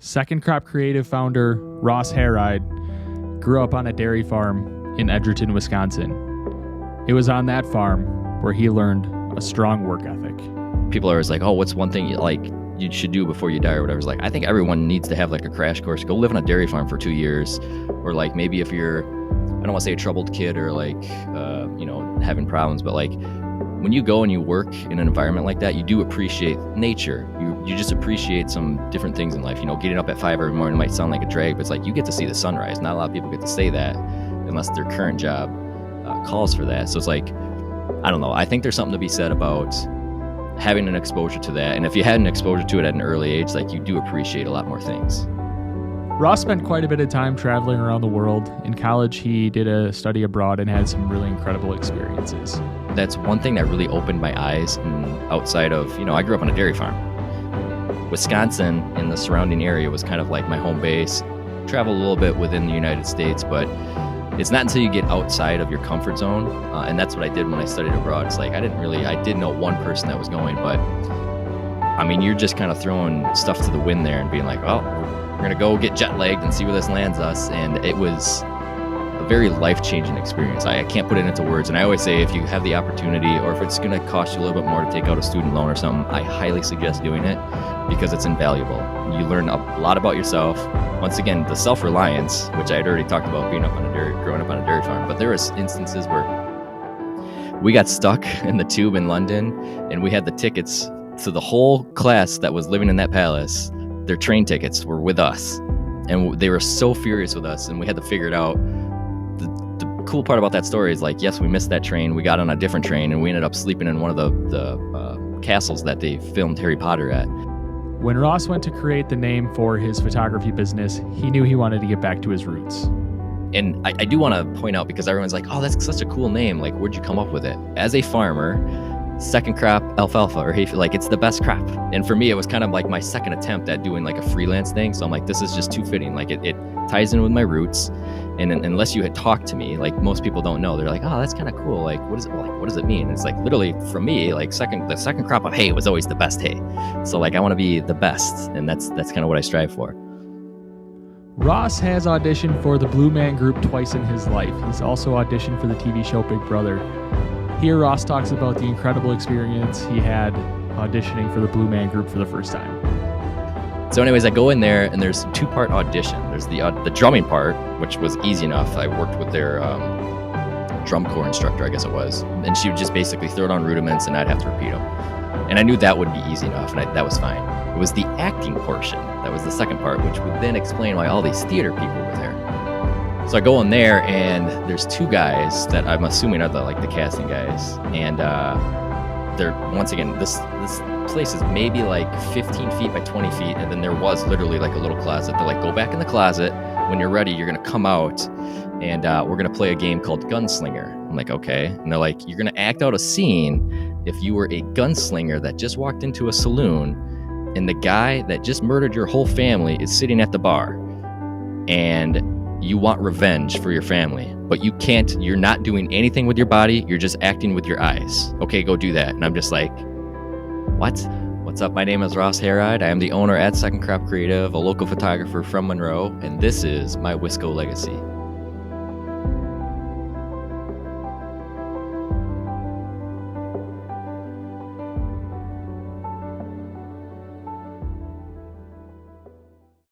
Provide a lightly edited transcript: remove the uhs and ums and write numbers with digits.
Second Crop Creative founder Ross Harried grew up on a dairy farm in Edgerton, Wisconsin. It was on that farm where he learned a strong work ethic. People are always like, oh, what's one thing you should do before you die or whatever. It's like, I think everyone needs to have like a crash course. Go live on a dairy farm for 2 years. Or like maybe if you're, I don't want to say a troubled kid or like, having problems, but like when you go and you work in an environment like that, you do appreciate nature. You just appreciate some different things in life. Getting up at 5 every morning might sound like a drag, but it's like you get to see the sunrise. Not a lot of people get to say that unless their current job calls for that. So it's like, I don't know. I think there's something to be said about having an exposure to that. And if you had an exposure to it at an early age, like you do appreciate a lot more things. Ross spent quite a bit of time traveling around the world. In college, he did a study abroad and had some really incredible experiences. That's one thing that really opened my eyes. And outside of, I grew up on a dairy farm. Wisconsin and the surrounding area was kind of like my home base. Traveled a little bit within the United States, but it's not until you get outside of your comfort zone. And that's what I did when I studied abroad. It's like, I did know one person that was going, but you're just kind of throwing stuff to the wind there and being like, well, we're going to go get jet lagged and see where this lands us. And it was a very life-changing experience. I can't put it into words. And I always say, if you have the opportunity or if it's going to cost you a little bit more to take out a student loan or something, I highly suggest doing it because it's invaluable. You learn a lot about yourself. Once again, the self-reliance, which I had already talked about growing up on a dairy farm, but there was instances where we got stuck in the tube in London and we had the tickets to the whole class that was living in that palace. Their train tickets were with us and they were so furious with us and we had to figure it out. The cool part about that story is like, yes, we missed that train. We got on a different train and we ended up sleeping in one of the castles that they filmed Harry Potter at. When Ross went to create the name for his photography business, he knew he wanted to get back to his roots. And I do want to point out, because everyone's like, oh, that's such a cool name. Like, where'd you come up with it? As a farmer, second crop alfalfa, or like it's the best crop. And for me, it was kind of like my second attempt at doing like a freelance thing. So I'm like, this is just too fitting. Like it ties in with my roots. And unless you had talked to me, like most people don't know, they're like, oh, that's kind of cool. Like, what does it mean? And it's like, literally for me, like the second crop of hay was always the best hay. So like, I want to be the best. And that's kind of what I strive for. Ross has auditioned for the Blue Man Group twice in his life. He's also auditioned for the TV show Big Brother. Here, Ross talks about the incredible experience he had auditioning for the Blue Man Group for the first time. So anyways, I go in there and there's a 2-part audition. There's the drumming part, which was easy enough. I worked with their drum corps instructor, I guess it was. And she would just basically throw down rudiments and I'd have to repeat them. And I knew that would be easy enough and that was fine. It was the acting portion. That was the second part, which would then explain why all these theater people were there. So I go in there and there's 2 guys that I'm assuming are the casting guys. And they're, once again, this place is maybe like 15 feet by 20 feet. And then there was literally like a little closet. They're like, go back in the closet. When you're ready, you're going to come out and we're going to play a game called Gunslinger. I'm like, okay. And they're like, you're going to act out a scene if you were a gunslinger that just walked into a saloon and the guy that just murdered your whole family is sitting at the bar and you want revenge for your family, but you're not doing anything with your body. You're just acting with your eyes. Okay, go do that. And I'm just like, what? What's up? My name is Ross Harried. I am the owner at Second Crop Creative, a local photographer from Monroe, and this is my Wisco Legacy.